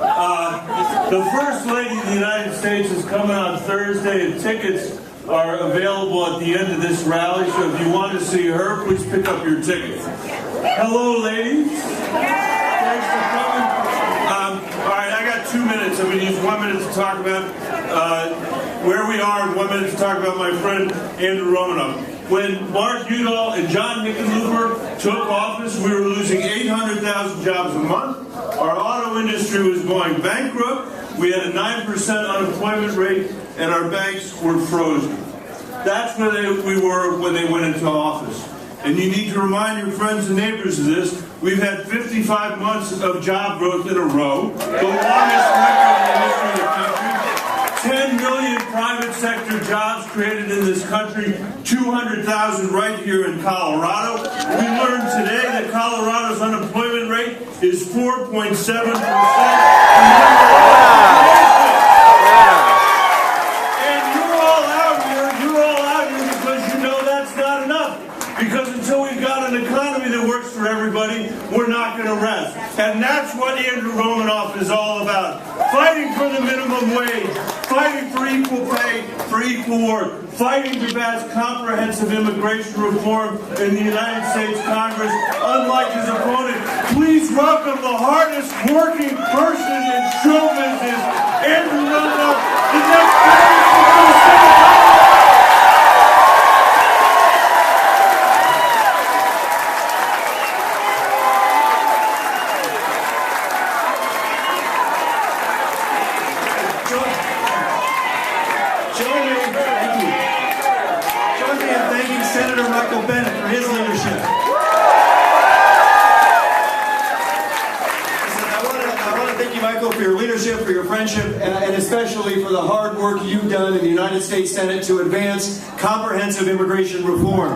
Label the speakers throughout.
Speaker 1: The First Lady of the United States is coming on Thursday, and tickets are available at the end of this rally, so if you want to see her, please pick up your tickets. Hello, ladies. Thanks for coming. All right, I got 2 minutes. I'm going to use 1 minute to talk about where we are and 1 minute to talk about my friend Andrew Romanoff. When Mark Udall and John Hickenlooper took office, we were losing 800,000 jobs a month. Our auto industry was going bankrupt. We had a 9% unemployment rate, and our banks were frozen. That's where we were when they went into office. And you need to remind your friends and neighbors of this. We've had 55 months of job growth in a row, the longest record in the history of the country. 10 million private sector jobs created in this country, 200,000 right here in Colorado. We learned today that Colorado's unemployment rate is 4.7%. And you're all out here because you know that's not enough. Because until we've got an economy that works for everybody, we're not going to rest. And that's what Andrew Romanoff is all about. Fighting for the minimum wage, fighting for equal pay, for equal work, fighting to pass comprehensive immigration reform in the United States Congress, unlike his opponent. Please welcome the hardest working person in show business, Andrew Romanoff, the next president of the state of Colorado.
Speaker 2: Senator Bennet for his leadership. I want to thank you, Michael, for your leadership, for your friendship, and especially for the hard work you've done in the United States Senate to advance comprehensive immigration reform.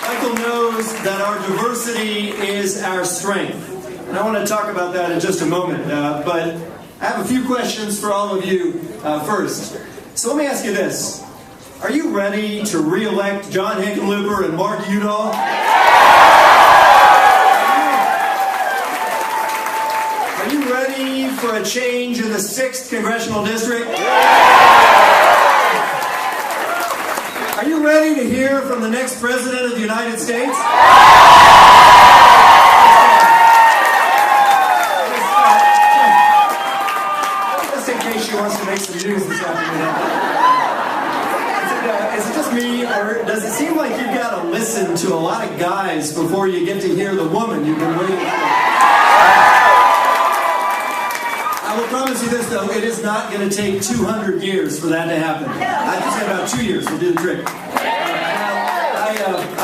Speaker 2: Michael knows that our diversity is our strength, and I want to talk about that in just a moment, but I have a few questions for all of you first. So let me ask you this. Are you ready to re-elect John Hickenlooper and Mark Udall? Are you ready for a change in the 6th Congressional District? Are you ready to hear from the next President of the United States? Just in case she wants to make some news this afternoon. Is it just me, or does it seem like you've got to listen to a lot of guys before you get to hear the woman you've been waiting for? I will promise you this, though, it is not going to take 200 years for that to happen. I just say about 2 years will do the trick.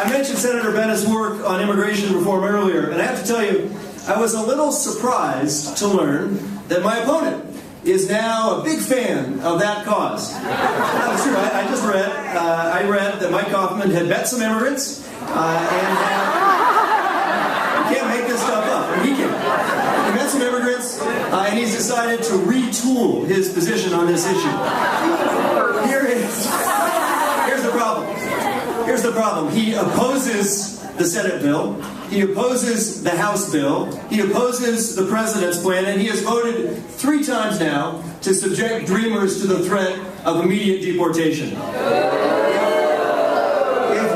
Speaker 2: I mentioned Senator Bennet's work on immigration reform earlier, and I have to tell you, I was a little surprised to learn that my opponent is now a big fan of that cause. That's true. I just read. I read that Mike Hoffman had met some immigrants, and you can't make this stuff up. And he can. He met some immigrants, and he's decided to retool his position on this issue. Here's the problem. Here's the problem. He opposes the Senate bill. He opposes the House bill. He opposes the President's plan, and he has voted 3 times now to subject Dreamers to the threat of immediate deportation. If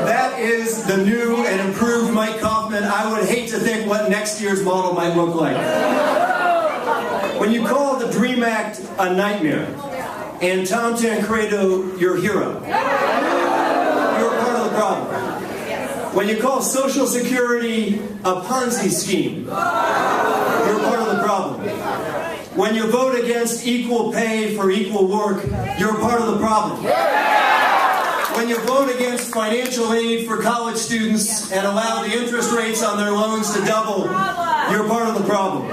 Speaker 2: that is the new and improved Mike Hoffman, I would hate to think what next year's model might look like. When you call the DREAM Act a nightmare, and Tom Tancredo your hero, you're part of the problem. When you call Social Security a Ponzi scheme, you're part of the problem. When you vote against equal pay for equal work, you're part of the problem. When you vote against financial aid for college students and allow the interest rates on their loans to double, you're part of the problem.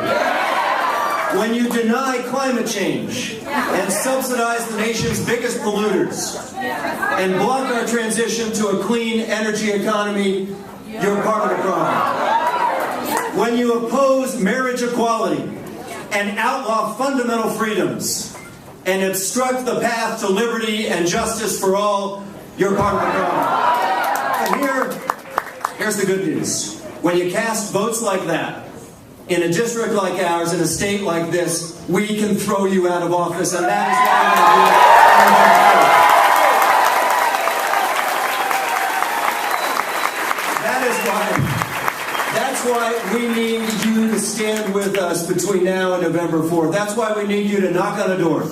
Speaker 2: When you deny climate change and subsidize the nation's biggest polluters and block our transition to a clean energy economy, you're part of the problem. When you oppose marriage equality and outlaw fundamental freedoms and obstruct the path to liberty and justice for all, you're part of the problem. And here's the good news. When you cast votes like that, in a district like ours, in a state like this, we can throw you out of office, and that is what we're going to do. That's why we need you to stand with us between now and November 4th. That's why we need you to knock on a door,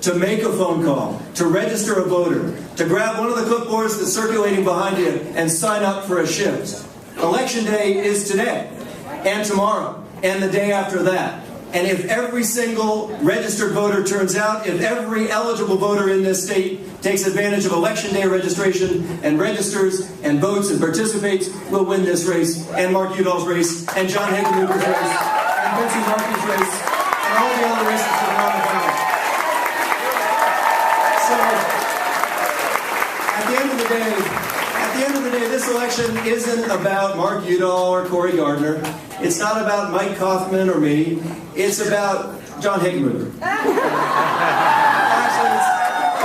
Speaker 2: to make a phone call, to register a voter, to grab one of the clipboards that's circulating behind you and sign up for a shift. Election day is today, and tomorrow, and the day after that. And if every single registered voter turns out, if every eligible voter in this state takes advantage of Election Day registration and registers and votes and participates, we'll win this race, and Mark Udall's race, and John Hickenlooper's race, and Vincent Markey's race, and all the other races that are on the ballot. So, at the end of the day, this election isn't about Mark Udall or Cory Gardner. It's not about Mike Kaufman or me. It's about John Hickenlooper. Actually,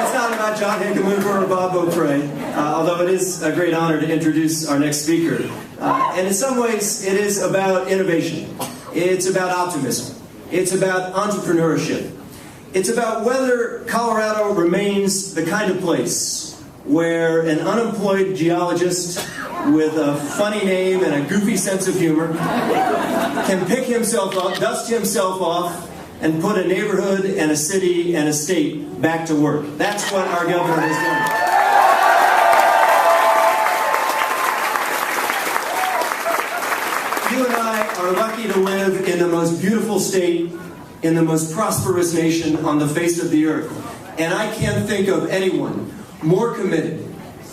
Speaker 2: it's not about John Hickenlooper or Bob Beaupre, although it is a great honor to introduce our next speaker. And in some ways, it is about innovation. It's about optimism. It's about entrepreneurship. It's about whether Colorado remains the kind of place where an unemployed geologist with a funny name and a goofy sense of humor can pick himself up, dust himself off, and put a neighborhood and a city and a state back to work. That's what our governor has done. You and I are lucky to live in the most beautiful state, in the most prosperous nation on the face of the earth. And I can't think of anyone more committed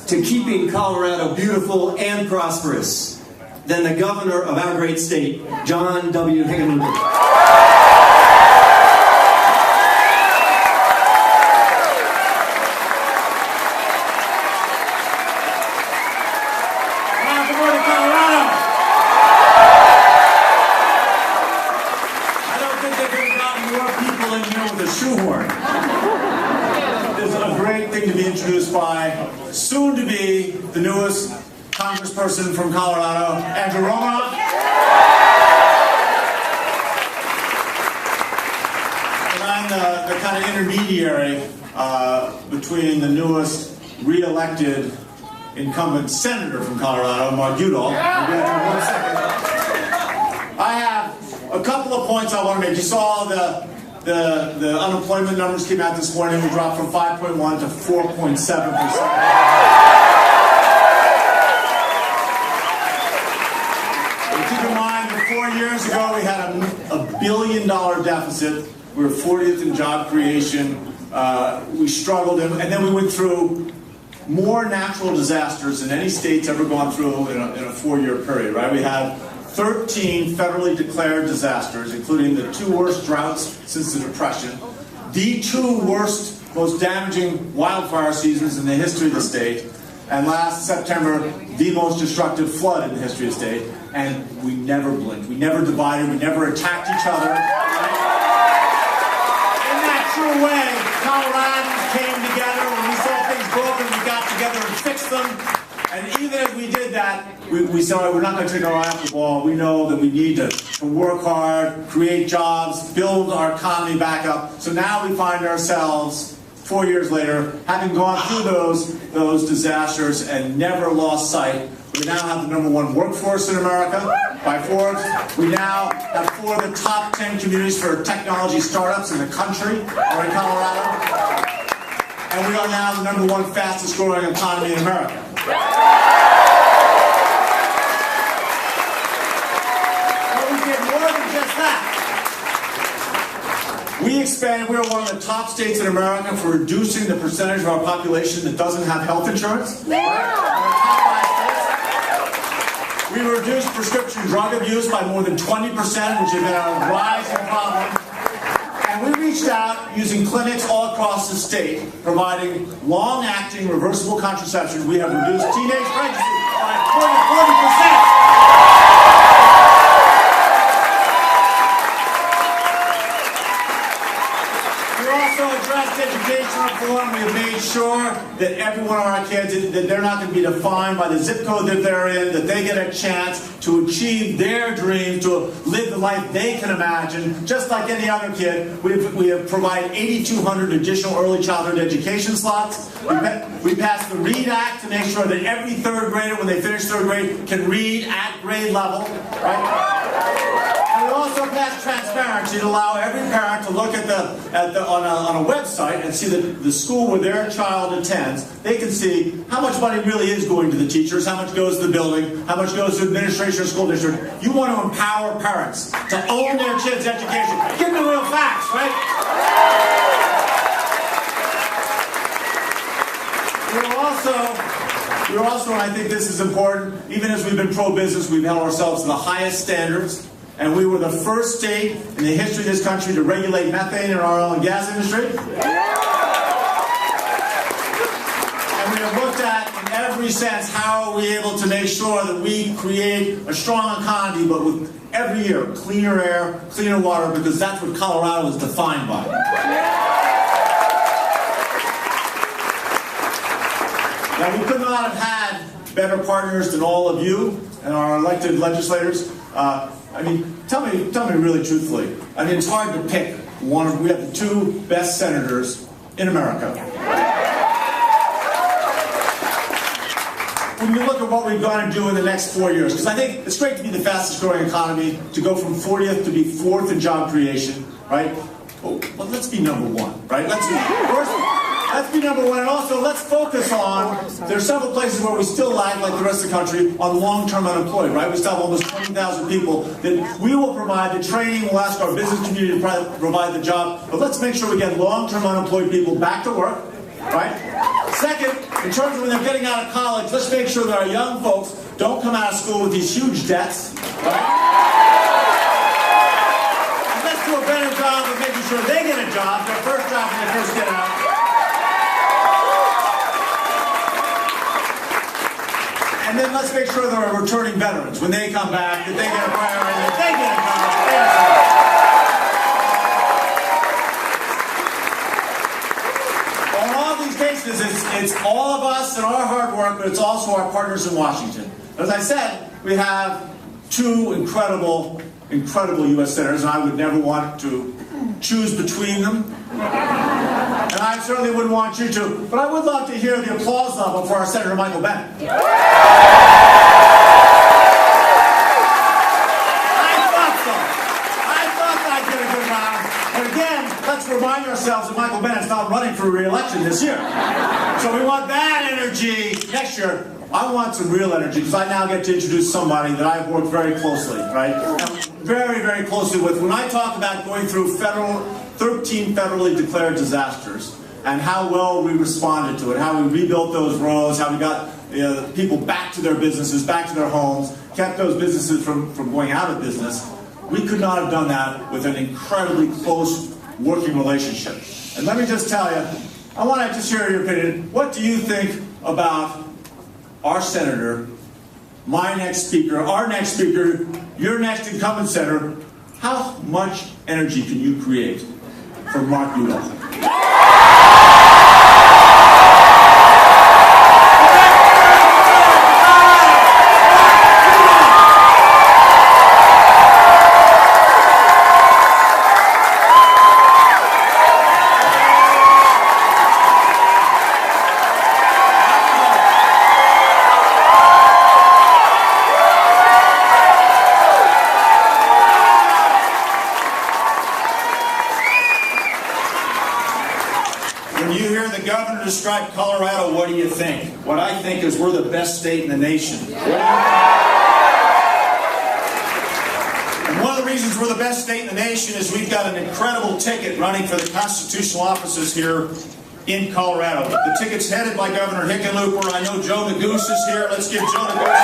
Speaker 2: to keeping Colorado beautiful and prosperous than the governor of our great state, John W. Hickenlooper.
Speaker 3: By soon to be the newest congressperson from Colorado, Andrew Romanoff. And I'm the kind of intermediary between the newest re-elected incumbent senator from Colorado, Mark Udall. I have a couple of points I want to make. You saw the unemployment numbers came out this morning. We dropped from 5.1 to 4.7%. Keep in mind that 4 years ago we had a $1 billion deficit. We were 40th in job creation. We struggled, and then we went through more natural disasters than any state's ever gone through in a 4-year period. Right? We had 13 federally declared disasters, including the 2 worst droughts since the Depression, the 2 worst, most damaging wildfire seasons in the history of the state, and last September, the most destructive flood in the history of the state. And we never blinked, we never divided, we never attacked each other. In that true way, Coloradans came together. When we saw things broken, we got together and fixed them. And even as we did that, we said, we're not going to take our eye off the ball. We know that we need to work hard, create jobs, build our economy back up. So now we find ourselves, 4 years later, having gone through those disasters and never lost sight. We now have the #1 workforce in America by Forbes. We now have 4 of the top 10 communities for technology startups in the country are in Colorado. And we are now the #1 fastest growing economy in America. We are one of the top states in America for reducing the percentage of our population that doesn't have health insurance. We reduced prescription drug abuse by more than 20%, which has been a rising problem. And we reached out using clinics all across the state, providing long-acting reversible contraception. We have reduced teenage pregnancy by 40%. also addressed education reform. We have made sure that every one of our kids, that they're not going to be defined by the zip code that they're in, that they get a chance to achieve their dreams, to live the life they can imagine, just like any other kid. We have provided 8,200 additional early childhood education slots. We passed the READ Act to make sure that every third grader, when they finish third grade, can read at grade level. Right? And we also passed transparency to allow every parent to look on a website and see the school where their child attends. They can see how much money really is going to the teachers, how much goes to the building, how much goes to administration of school district. You want to empower parents to own their kids' education. Give them the real facts, right? We're also, and I think this is important, even as we've been pro-business, we've held ourselves to the highest standards. And we were the first state in the history of this country to regulate methane in our oil and gas industry. And we have looked at, in every sense, how are we able to make sure that we create a strong economy, but with every year, cleaner air, cleaner water, because that's what Colorado is defined by. Now, we could not have had better partners than all of you and our elected legislators. I mean, tell me really truthfully. I mean, it's hard to pick one. We have the two best senators in America. When you look at what we've got to do in the next 4 years, because I think it's great to be the fastest growing economy, to go from 40th to be 4th in job creation, right? Well, let's be number one, right? Let's be number one, and also let's focus on, there are several places where we still lag, like the rest of the country, on long-term unemployed, right? We still have almost 20,000 people that we will provide the training, we'll ask our business community to provide the job, but let's make sure we get long-term unemployed people back to work, right? Second, in terms of when they're getting out of college, let's make sure that our young folks don't come out of school with these huge debts, right? And let's do a better job of making sure they get a job, their first job when they first get out. And then let's make sure that our returning veterans, when they come back, that they get a priority, that they get a job. Well, in all these cases, it's all of us and our hard work, but it's also our partners in Washington. As I said, we have two incredible U.S. senators, and I would never want to choose between them. And I certainly wouldn't want you to, but I would love to hear the applause level for our Senator Michael Bennet. I thought I'd get a good round. And again, let's remind ourselves that Michael Bennett's not running for re-election this year. So we want that energy next year. I want some real energy, because I now get to introduce somebody that I've worked very closely, right? Very, very closely with. When I talk about going through 13 federally declared disasters, and how well we responded to it, how we rebuilt those roads, how we got people back to their businesses, back to their homes, kept those businesses from going out of business, we could not have done that with an incredibly close working relationship. And let me just tell you, I want to just hear your opinion. What do you think about our senator, my next speaker, our next speaker, your next incumbent senator? How much energy can you create from Mark Udall? Describe Colorado, what do you think? What I think is we're the best state in the nation. And one of the reasons we're the best state in the nation is we've got an incredible ticket running for the constitutional offices here in Colorado. The ticket's headed by Governor Hickenlooper. I know Joe the Goose is here. Let's give Joe the Goose.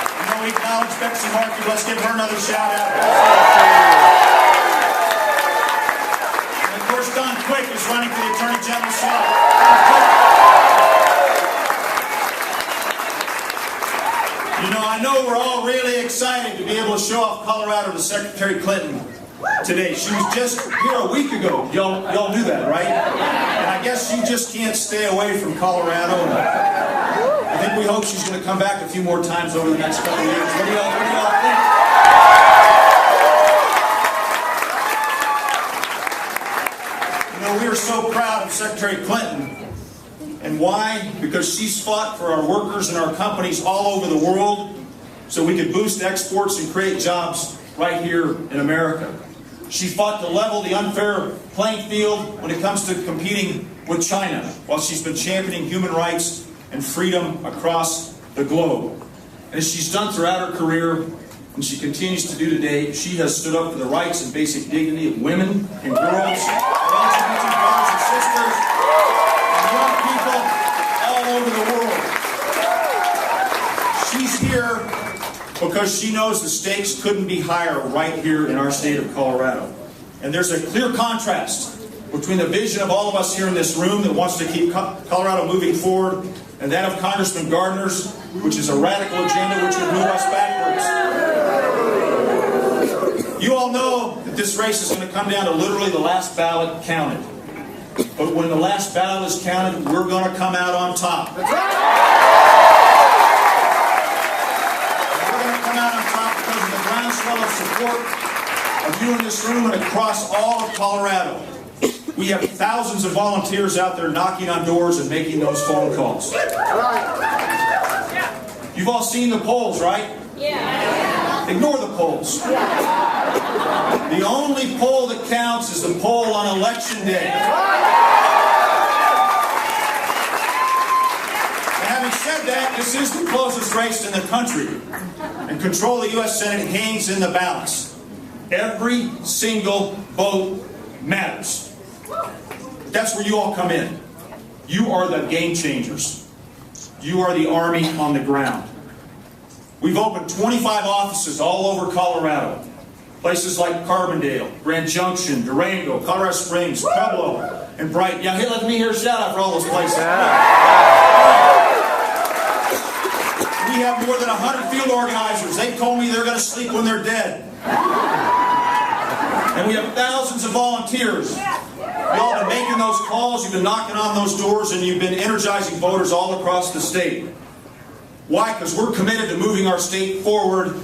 Speaker 3: I know we acknowledge Betsy Markey. Let's give her another shout out. Don Quick is running for the Attorney General's office. You know, I know we're all really excited to be able to show off Colorado to Secretary Clinton. today. She was just here a week ago. Y'all knew that, right? And I guess she just can't stay away from Colorado. And I think we hope she's going to come back a few more times over the next couple of years. What do y'all think? You know, we are so proud of Secretary Clinton. And why? Because she's fought for our workers and our companies all over the world so we could boost exports and create jobs right here in America. She fought to level the unfair playing field when it comes to competing with China, while she's been championing human rights and freedom across the globe. And as she's done throughout her career, and she continues to do today, she has stood up for the rights and basic dignity of women and girls, LGBT brothers and sisters, and young people all over the world. She's here because she knows the stakes couldn't be higher right here in our state of Colorado. And there's a clear contrast between the vision of all of us here in this room that wants to keep Colorado moving forward and that of Congressman Gardner's, which is a radical agenda which would move us backwards. You all know that this race is going to come down to literally the last ballot counted. But when the last ballot is counted, we're going to come out on top. That's right. We're going to come out on top because of the groundswell of support of you in this room and across all of Colorado. We have thousands of volunteers out there knocking on doors and making those phone calls. You've all seen the polls, right? Yeah. Ignore the polls. The only poll that counts is the poll on election day. And having said that, this is the closest race in the country. And control of the U.S. Senate hangs in the balance. Every single vote matters. That's where you all come in. You are the game changers. You are the army on the ground. We've opened 25 offices all over Colorado. Places like Carbondale, Grand Junction, Durango, Colorado Springs, Pueblo, and Brighton. Yeah, hey, let me hear a shout out for all those places. We have more than 100 field organizers. They told me they're going to sleep when they're dead. And we have thousands of volunteers. Y'all have been making those calls, you've been knocking on those doors, and you've been energizing voters all across the state. Why? Because we're committed to moving our state forward,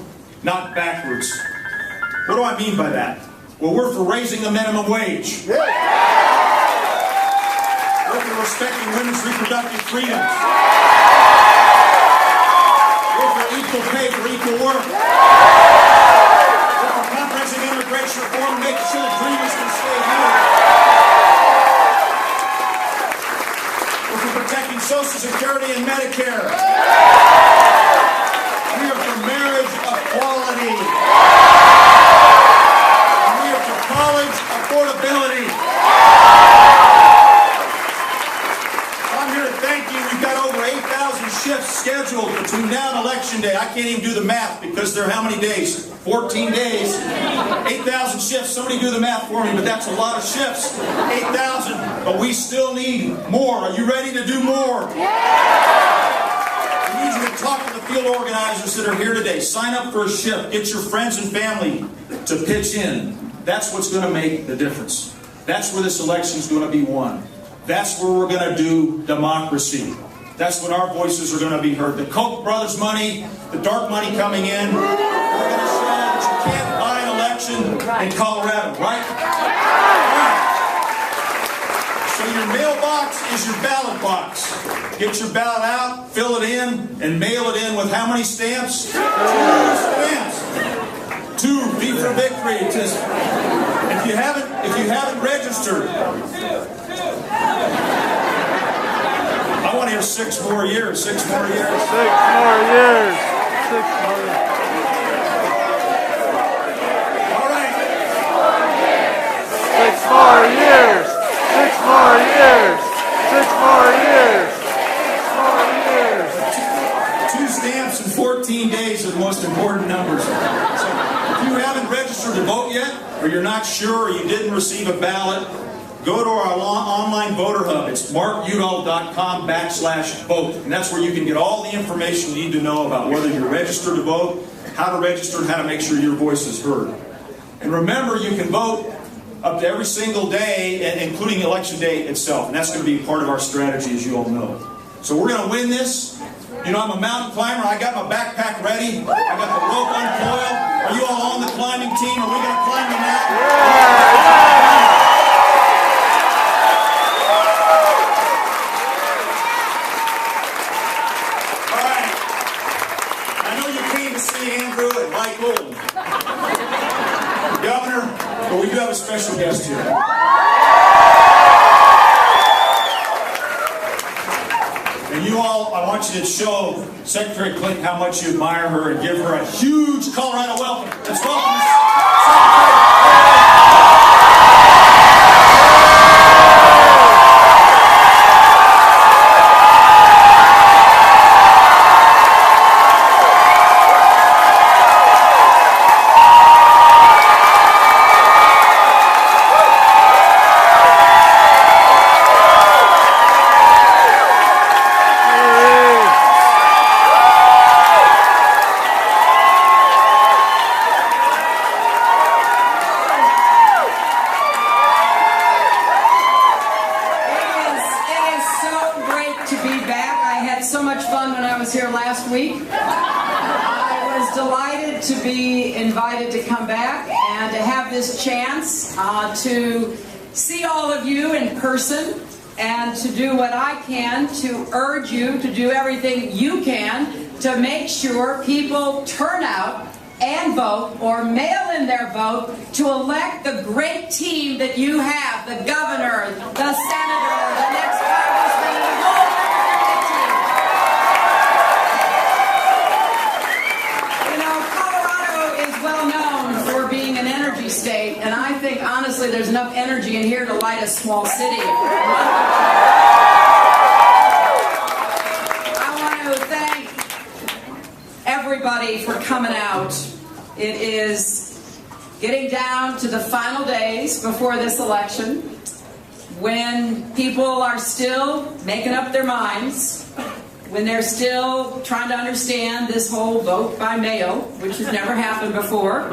Speaker 3: not backwards. What do I mean by that? Well, we're for raising the minimum wage. We're for respecting women's reproductive freedoms. We're for equal pay for equal work. We're for comprehensive immigration reform, making sure the dreamers can stay here. Protecting Social Security and Medicare. We are for marriage equality. And we are for college affordability. I'm here to thank you. We've got over 8,000 shifts scheduled between now and Election Day. I can't even do the math because they're how many days? 14 days. 8,000 shifts. Somebody do the math for me, but that's a lot of shifts. 8,000. But we still need more. Are you ready to do more? I need you to talk to the field organizers that are here today. Sign up for a shift. Get your friends and family to pitch in. That's what's going to make the difference. That's where this election is going to be won. That's where we're going to do democracy. That's when our voices are going to be heard. The Koch brothers money, the dark money coming in, we're going to show that you can't buy an election in Colorado, right? So your mailbox is your ballot box. Get your ballot out, fill it in, and mail it in with how many stamps? 2 stamps. 2, V for victory. If you haven't registered, I want to hear 6 more years. 6 more years. 6 more years. 6 more years. All right.
Speaker 4: 6 more years. 6 more years. 6 more years. 6 more years.
Speaker 3: 2 stamps and 14 days are the most important numbers. So if you haven't registered to vote yet, or you're not sure, or you didn't receive a ballot, go to our online voter hub. It's markudall.com/vote. And that's where you can get all the information you need to know about whether you're registered to vote, how to register, and how to make sure your voice is heard. And remember, you can vote up to every single day, including election day itself. And that's going to be part of our strategy, as you all know. So we're going to win this. You know, I'm a mountain climber. I got my backpack ready. I got the rope uncoiled. Are you all on the climbing team? Are we going to climb the mountain? All right. I know you came to see Andrew and Michael and Governor, but we do have a special guest here. And you all, I want you to show Secretary Clinton how much you admire her and give her a huge Colorado welcome. Let's welcome Secretary.
Speaker 5: To come back and to have this chance to see all of you in person and to do what I can to urge you to do everything you can to make sure people turn out and vote or mail in their vote to elect the great team that you have, the governor, the senator, the next congressman, and the whole Democratic team. You know, Colorado is well known for being an energy state, and I think, honestly, there's enough energy in here to light a small city. I want to thank everybody for coming out. It is getting down to the final days before this election, when people are still making up their minds, when they're still trying to understand this whole vote by mail, which has never happened before,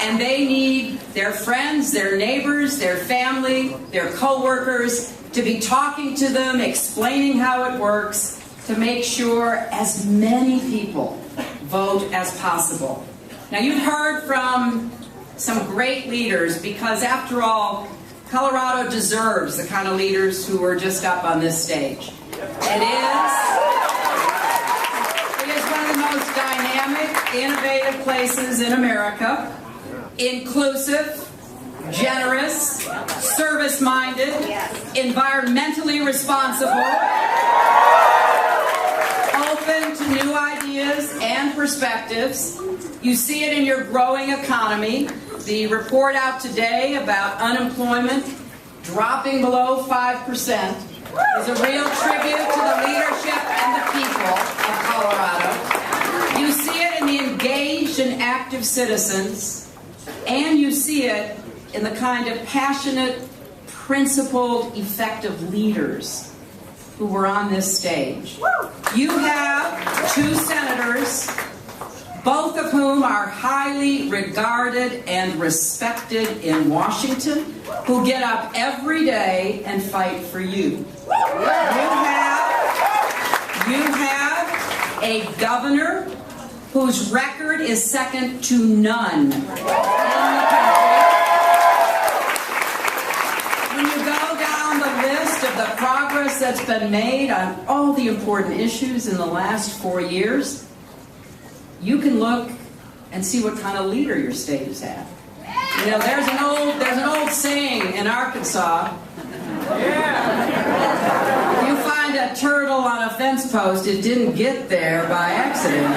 Speaker 5: and they need their friends, their neighbors, their family, their co-workers to be talking to them, explaining how it works, to make sure as many people vote as possible. Now, you've heard from some great leaders, because after all, Colorado deserves the kind of leaders who are just up on this stage. It is one of the most dynamic, innovative places in America. Inclusive, generous, service-minded, environmentally responsible, open to new ideas and perspectives. You see it in your growing economy. The report out today about unemployment dropping below 5% is a real tribute to the leadership and the people of Colorado. You see it in the engaged and active citizens, and you see it in the kind of passionate, principled, effective leaders who were on this stage. You have two senators, both of whom are highly regarded and respected in Washington, who get up every day and fight for you. You have a governor whose record is second to none in the country. When you go down the list of the progress that's been made on all the important issues in the last 4 years, you can look and see what kind of leader your state has had. You know, there's an old saying in Arkansas. If you find a turtle on a fence post, it didn't get there by accident.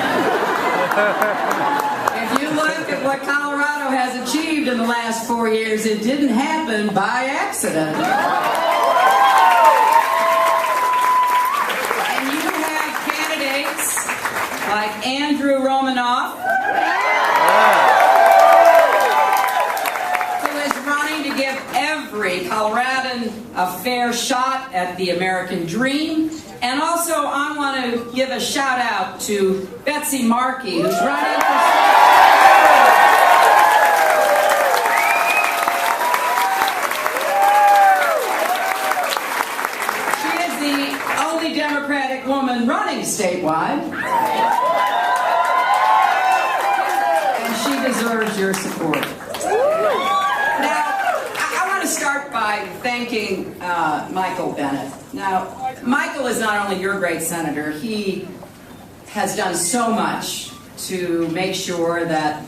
Speaker 5: If you look at what Colorado has achieved in the last 4 years, it didn't happen by accident. And you have candidates like Andrew Romanoff, who is running to give every Coloradan a fair shot at the American dream. And also, I want to give a shout out to Betsy Markey, who's running for deserves your support. Now, I want to start by thanking Michael Bennet. Now, Michael is not only your great senator, he has done so much to make sure that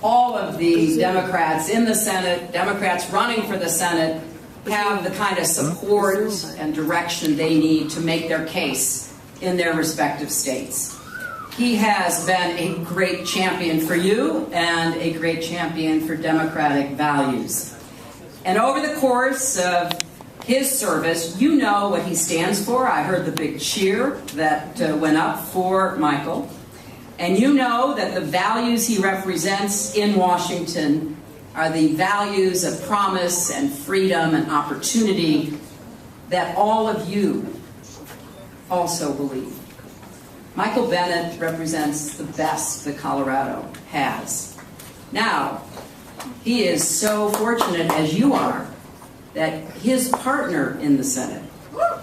Speaker 5: all of the Democrats in the Senate, Democrats running for the Senate, have the kind of support and direction they need to make their case in their respective states. He has been a great champion for you and a great champion for democratic values. And over the course of his service, you know what he stands for. I heard the big cheer that went up for Michael. And you know that the values he represents in Washington are the values of promise and freedom and opportunity that all of you also believe. Michael Bennet represents the best that Colorado has. Now, he is so fortunate, as you are, that his partner in the Senate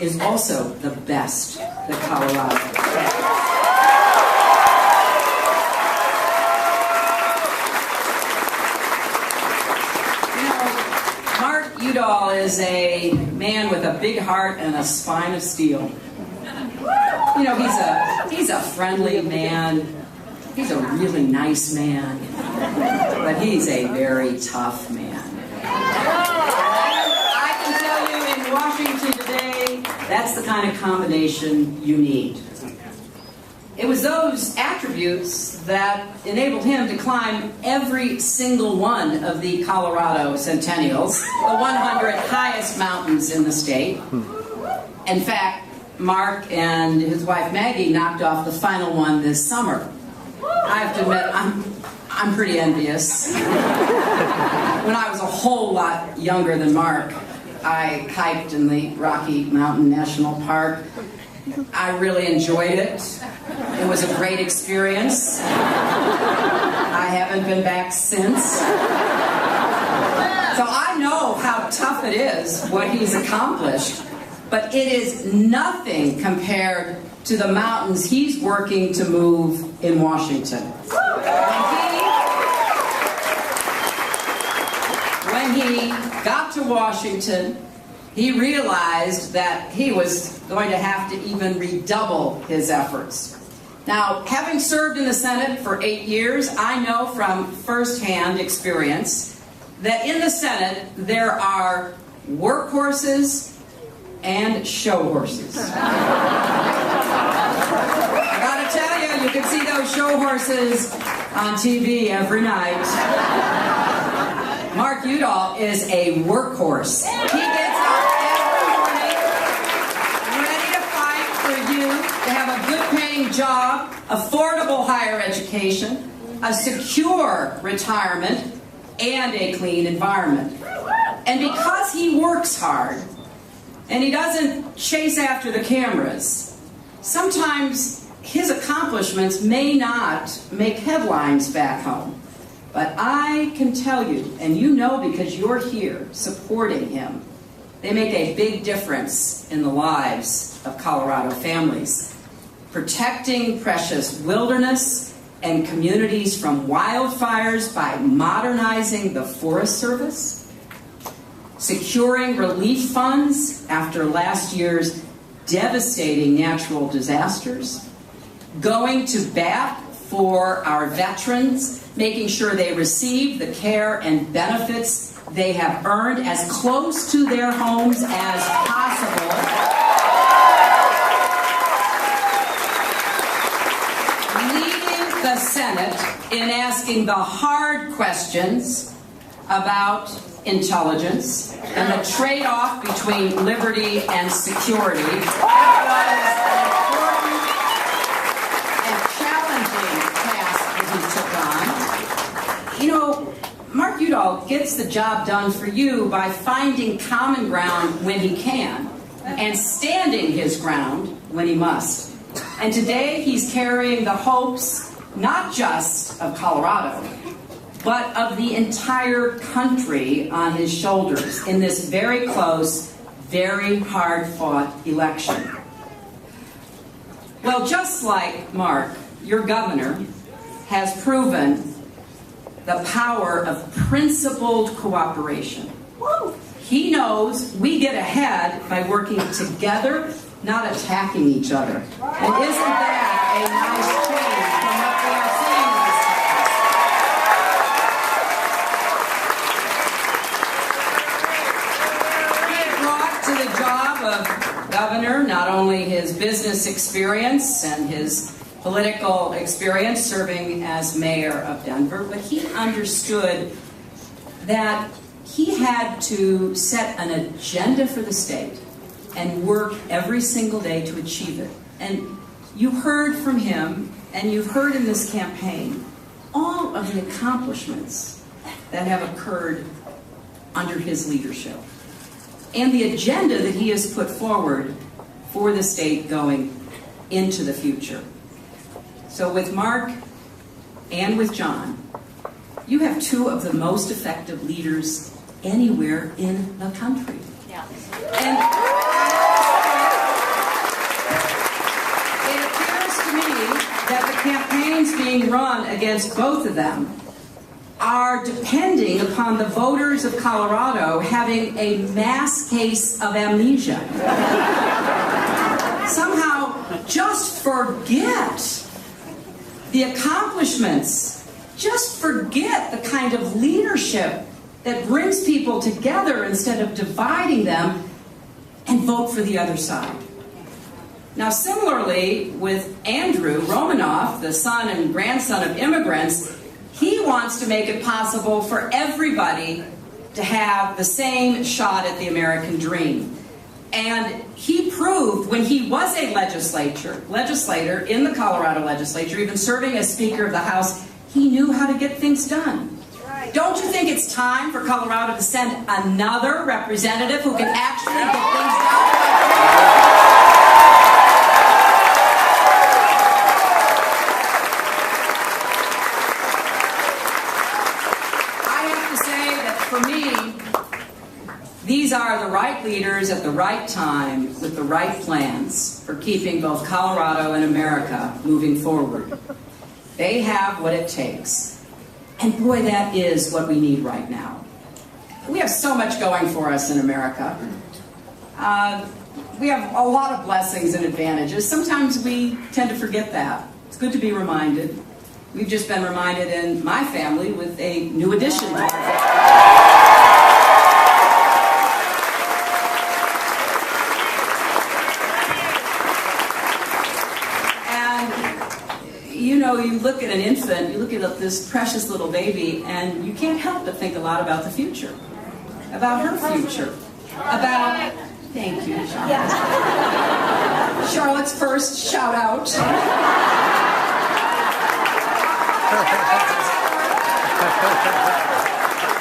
Speaker 5: is also the best that Colorado has. Udall is a man with a big heart and a spine of steel. You know, he's a friendly man. He's a really nice man. But he's a very tough man. I can tell you in Washington today, that's the kind of combination you need. It was those attributes that enabled him to climb every single one of the Colorado Centennials, the 100 highest mountains in the state. In fact, Mark and his wife Maggie knocked off the final one this summer. I have to admit, I'm pretty envious. When I was a whole lot younger than Mark, I hiked in the Rocky Mountain National Park. I really enjoyed it. It was a great experience. I haven't been back since. So I know how tough it is, what he's accomplished, but it is nothing compared to the mountains he's working to move in Washington. When he got to Washington, he realized that he was going to have to even redouble his efforts. Now, having served in the Senate for 8 years, I know from firsthand experience that in the Senate there are workhorses and show horses. I gotta tell you, you can see those show horses on TV every night. Mark Udall is a workhorse. He gets up every morning ready to fight for you to have a good paying job, affordable higher education, a secure retirement, and a clean environment. And because he works hard and he doesn't chase after the cameras, sometimes his accomplishments may not make headlines back home. But I can tell you, and you know because you're here supporting him, they make a big difference in the lives of Colorado families. Protecting precious wilderness and communities from wildfires by modernizing the Forest Service, securing relief funds after last year's devastating natural disasters, going to bat for our veterans, making sure they receive the care and benefits they have earned as close to their homes as possible. Leading the Senate in asking the hard questions about intelligence and the trade-off between liberty and security. That was an important and challenging task that he took on. You know, Mark Udall gets the job done for you by finding common ground when he can and standing his ground when he must. And today he's carrying the hopes not just of Colorado, but of the entire country on his shoulders in this very close, very hard-fought election. Well, just like Mark, your governor has proven the power of principled cooperation. He knows we get ahead by working together, not attacking each other. And isn't that a nice change from what we are seeing these days? He brought to the job of governor not only his business experience and his political experience serving as mayor of Denver, but he understood that he had to set an agenda for the state and work every single day to achieve it. And you heard from him, and you've heard in this campaign, all of the accomplishments that have occurred under his leadership, and the agenda that he has put forward for the state going into the future. So with Mark and with John, you have two of the most effective leaders anywhere in the country.
Speaker 6: Yeah.
Speaker 5: And it appears to me that the campaigns being run against both of them are depending upon the voters of Colorado having a mass case of amnesia. Somehow just forget the accomplishments, just forget the kind of leadership that brings people together instead of dividing them, and vote for the other side. Now, similarly, with Andrew Romanoff, the son and grandson of immigrants, he wants to make it possible for everybody to have the same shot at the American dream. And he proved when he was a legislator in the Colorado legislature, even serving as Speaker of the House, he knew how to get things done. Don't you think it's time for Colorado to send another representative who can actually get things done? I have to say that for me, these are the right leaders at the right time with the right plans for keeping both Colorado and America moving forward. They have what it takes. And boy, that is what we need right now. We have so much going for us in America. We have a lot of blessings and advantages. Sometimes we tend to forget that. It's good to be reminded. We've just been reminded in my family with a new addition to our family. You know, you look at an infant, you look at this precious little baby, and you can't help but think a lot about the future, about her future, about, thank you, Charlotte. Charlotte's first shout out.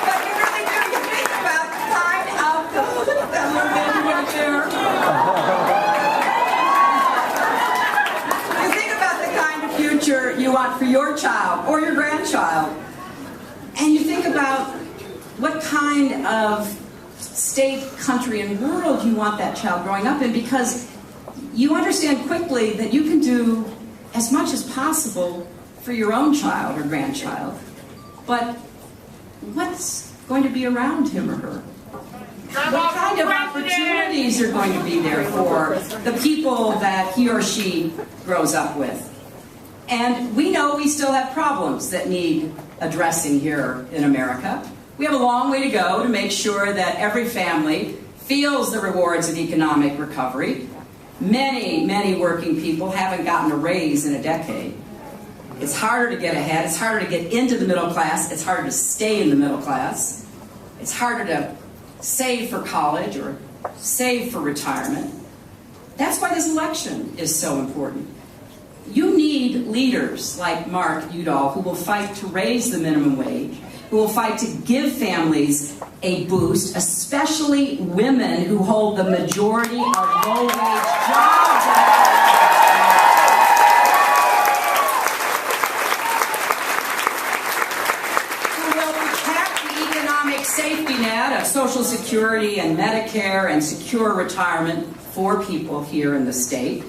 Speaker 5: But you really do, you think about the kind of, look at that little baby right there. You want for your child or your grandchild, and you think about what kind of state, country, and world you want that child growing up in, because you understand quickly that you can do as much as possible for your own child or grandchild, but what's going to be around him or her? What kind of opportunities are going to be there for the people that he or she grows up with? And we know we still have problems that need addressing here in America. We have a long way to go to make sure that every family feels the rewards of economic recovery. Many, many working people haven't gotten a raise in a decade. It's harder to get ahead. It's harder to get into the middle class. It's harder to stay in the middle class. It's harder to save for college or save for retirement. That's why this election is so important. You need leaders like Mark Udall who will fight to raise the minimum wage, who will fight to give families a boost, especially women who hold the majority of low-wage jobs. Who will protect the economic safety net of Social Security and Medicare and secure retirement for people here in the state.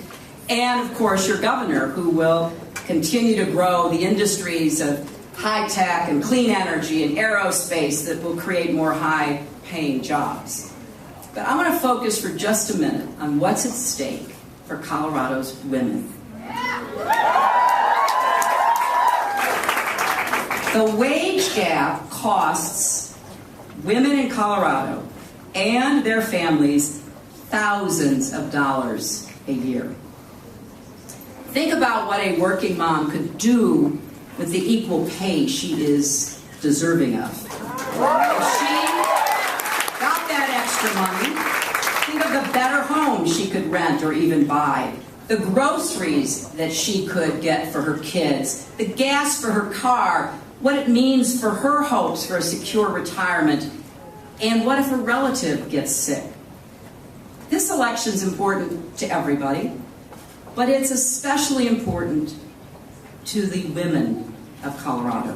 Speaker 5: And, of course, your governor, who will continue to grow the industries of high tech and clean energy and aerospace that will create more high-paying jobs. But I want to focus for just a minute on what's at stake for Colorado's women. The wage gap costs women in Colorado and their families thousands of dollars a year. Think about what a working mom could do with the equal pay she is deserving of. If she got that extra money, think of the better home she could rent or even buy, the groceries that she could get for her kids, the gas for her car, what it means for her hopes for a secure retirement, and what if a relative gets sick. This election is important to everybody, but it's especially important to the women of Colorado.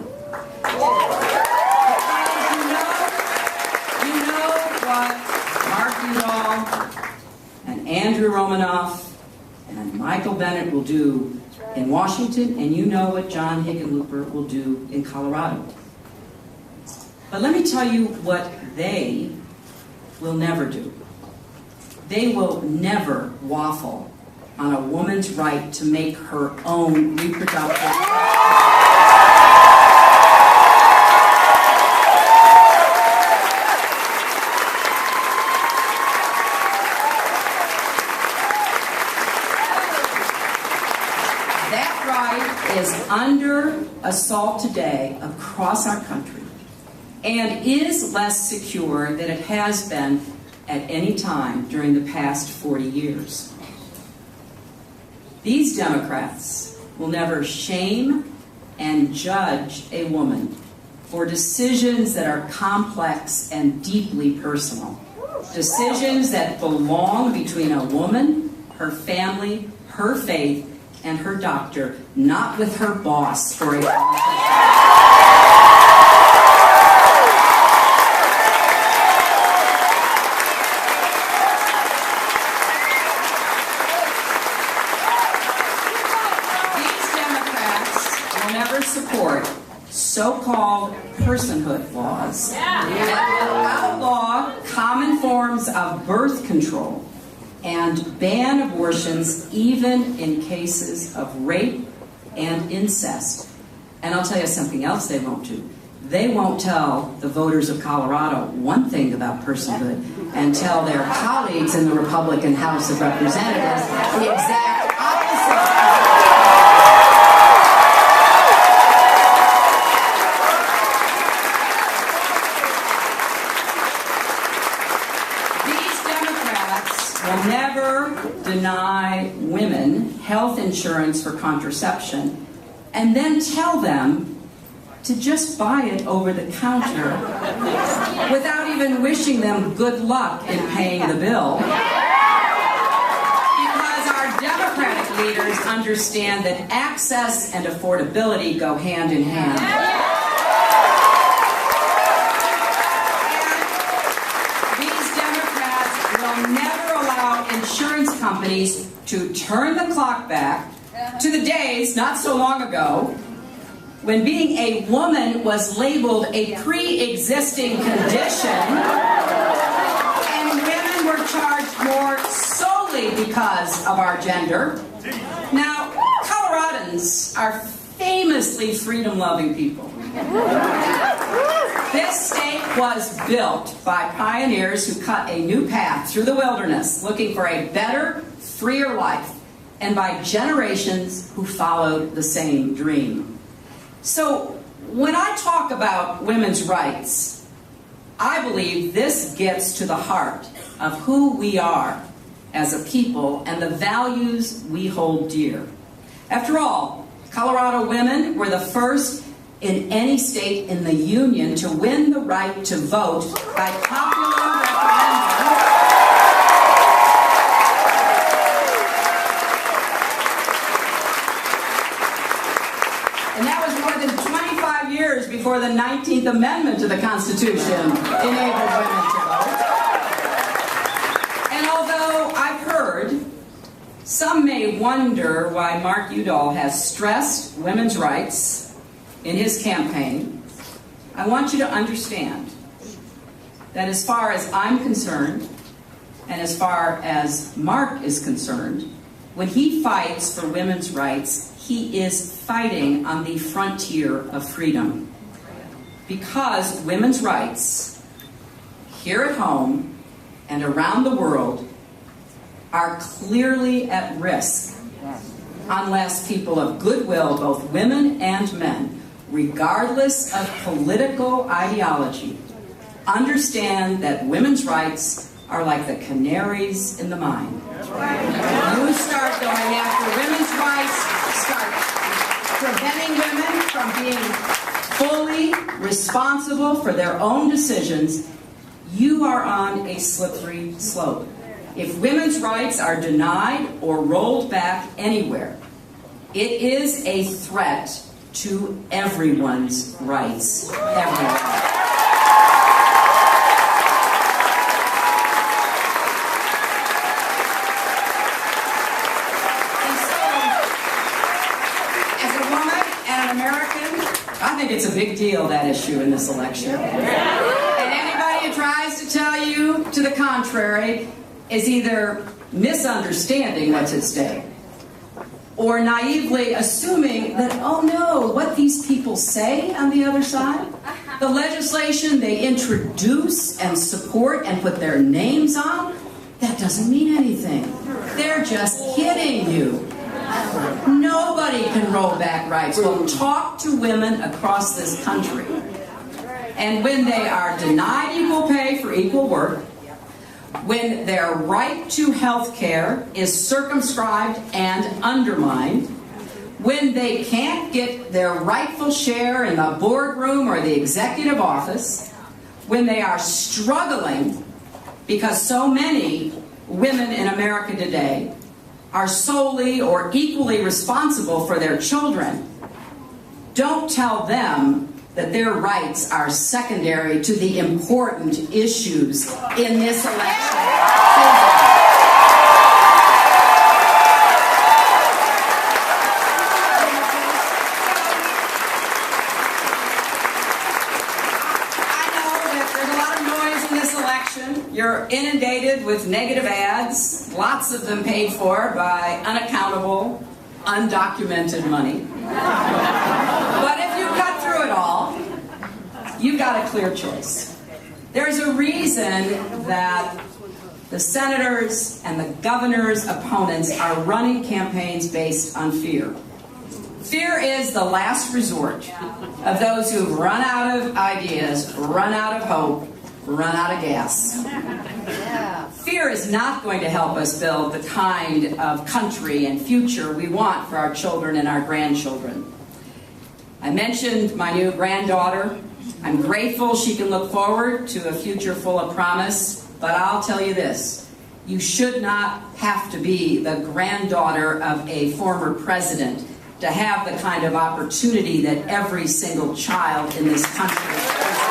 Speaker 5: You know what Mark Udall and Andrew Romanoff and Michael Bennet will do in Washington, and you know what John Hickenlooper will do in Colorado. But let me tell you what they will never do. They will never waffle on a woman's right to make her own reproductive. Is under assault today across our country and is less secure than it has been at any time during the past 40 years. These Democrats will never shame and judge a woman for decisions that are complex and deeply personal. Decisions that belong between a woman, her family, her faith, and her doctor, not with her boss for a politician. These Democrats will never support so-called personhood laws that will outlaw common forms of birth control and ban abortions even in cases of rape and incest. And I'll tell you something else they won't do. They won't tell the voters of Colorado one thing about personhood and tell their colleagues in the Republican House of Representatives the exact opposite. Will never deny women health insurance for contraception and then tell them to just buy it over the counter without even wishing them good luck in paying the bill. Because our Democratic leaders understand that access and affordability go hand in hand. Insurance companies to turn the clock back to the days, not so long ago, when being a woman was labeled a pre-existing condition and women were charged more solely because of our gender. Now, Coloradans are famously freedom-loving people. This state was built by pioneers who cut a new path through the wilderness, looking for a better, freer life, and by generations who followed the same dream. So, when I talk about women's rights, I believe this gets to the heart of who we are as a people and the values we hold dear. After all, Colorado women were the first in any state in the Union to win the right to vote by popular referendum. And that was more than 25 years before the 19th Amendment to the Constitution enabled women to vote. And although I've heard some may wonder why Mark Udall has stressed women's rights in his campaign, I want you to understand that as far as I'm concerned, and as far as Mark is concerned, when he fights for women's rights, he is fighting on the frontier of freedom. Because women's rights, here at home and around the world, are clearly at risk unless people of goodwill, both women and men, regardless of political ideology, understand that women's rights are like the canaries in the mine. You start going after women's rights, start preventing women from being fully responsible for their own decisions, you are on a slippery slope. If women's rights are denied or rolled back anywhere, it is a threat to everyone's rights. Everyone. I think it's a big deal, that issue in this election. And anybody who tries to tell you to the contrary is either misunderstanding what's at stake or naively assuming that, oh no, what these people say on the other side, the legislation they introduce and support and put their names on, that doesn't mean anything. They're just kidding you. Nobody can roll back rights. Well, talk to women across this country. And when they are denied equal pay for equal work, when their right to health care is circumscribed and undermined, when they can't get their rightful share in the boardroom or the executive office, when they are struggling because so many women in America today are solely or equally responsible for their children, don't tell them that their rights are secondary to the important issues in this election. I know that there's a lot of noise in this election. You're inundated with negative ads, lots of them paid for by unaccountable, undocumented money. But if you cut through it all, you've got a clear choice. There's a reason that the senators and the governor's opponents are running campaigns based on fear. Fear is the last resort of those who've run out of ideas, run out of hope, run out of gas. Fear is not going to help us build the kind of country and future we want for our children and our grandchildren. I mentioned my new granddaughter. I'm grateful she can look forward to a future full of promise, but I'll tell you this. You should not have to be the granddaughter of a former president to have the kind of opportunity that every single child in this country has.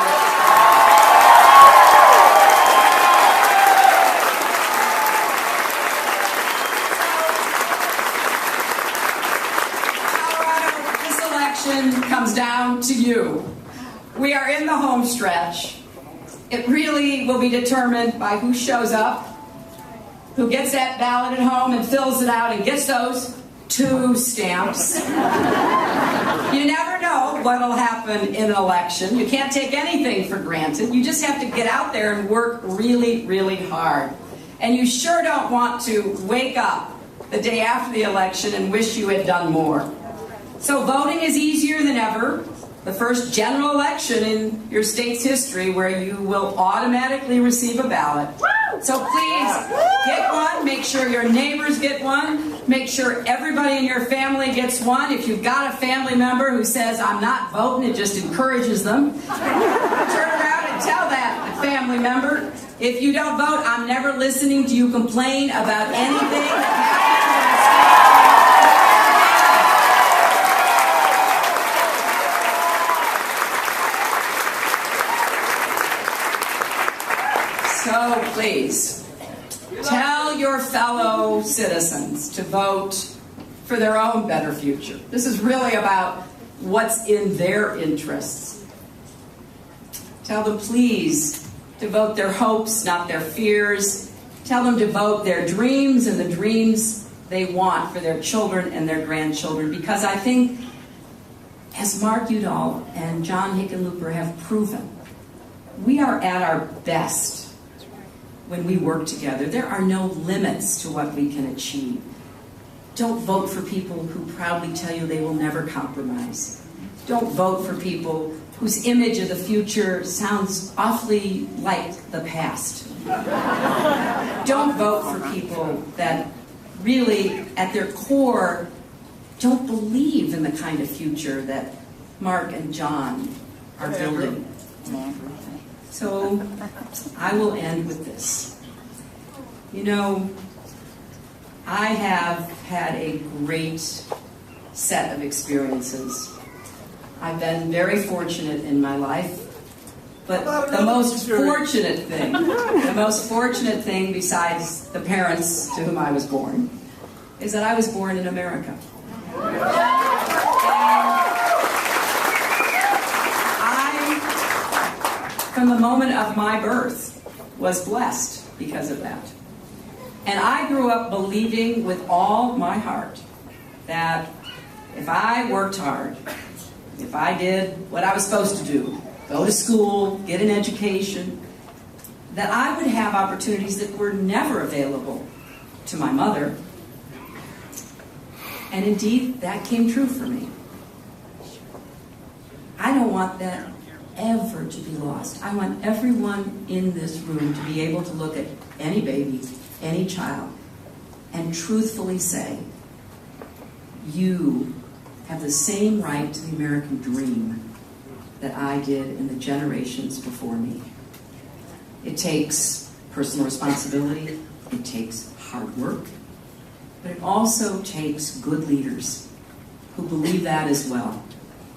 Speaker 5: Comes down to you. We are in the home stretch. It really will be determined by who shows up, who gets that ballot at home and fills it out and gets those 2 stamps. You never know what'll happen in an election. You can't take anything for granted. You just have to get out there and work really, really hard. And you sure don't want to wake up the day after the election and wish you had done more. So voting is easier than ever. The first general election in your state's history where you will automatically receive a ballot. So please get one. Make sure your neighbors get one. Make sure everybody in your family gets one. If you've got a family member who says, I'm not voting, it just encourages them. Turn around and tell that family member, if you don't vote, I'm never listening to you complain about anything that So please, tell your fellow citizens to vote for their own better future. This is really about what's in their interests. Tell them, please, to vote their hopes, not their fears. Tell them to vote their dreams and the dreams they want for their children and their grandchildren. Because I think, as Mark Udall and John Hickenlooper have proven, we are at our best when we work together. There are no limits to what we can achieve. Don't vote for people who proudly tell you they will never compromise. Don't vote for people whose image of the future sounds awfully like the past. Don't vote for people that really, at their core, don't believe in the kind of future that Mark and John are building. So, I will end with this. You know, I have had a great set of experiences. I've been very fortunate in my life, but the most fortunate thing besides the parents to whom I was born is that I was born in America. From the moment of my birth, was blessed because of that. And I grew up believing with all my heart that if I worked hard, if I did what I was supposed to do, go to school, get an education, that I would have opportunities that were never available to my mother. And indeed, that came true for me. I don't want that ever to be lost. I want everyone in this room to be able to look at any baby, any child, and truthfully say, you have the same right to the American dream that I did in the generations before me. It takes personal responsibility, it takes hard work, but it also takes good leaders who believe that as well.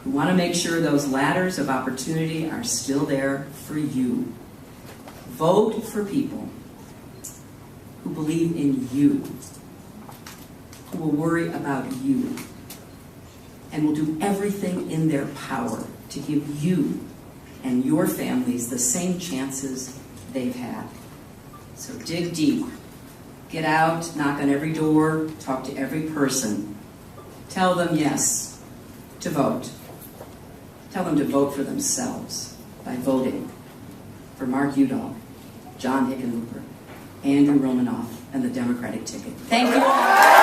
Speaker 5: We want to make sure those ladders of opportunity are still there for you. Vote for people who believe in you, who will worry about you, and will do everything in their power to give you and your families the same chances they've had. So dig deep. Get out, knock on every door, talk to every person. Tell them yes to vote. Tell them to vote for themselves by voting for Mark Udall, John Hickenlooper, Andrew Romanoff, and the Democratic ticket. Thank you all.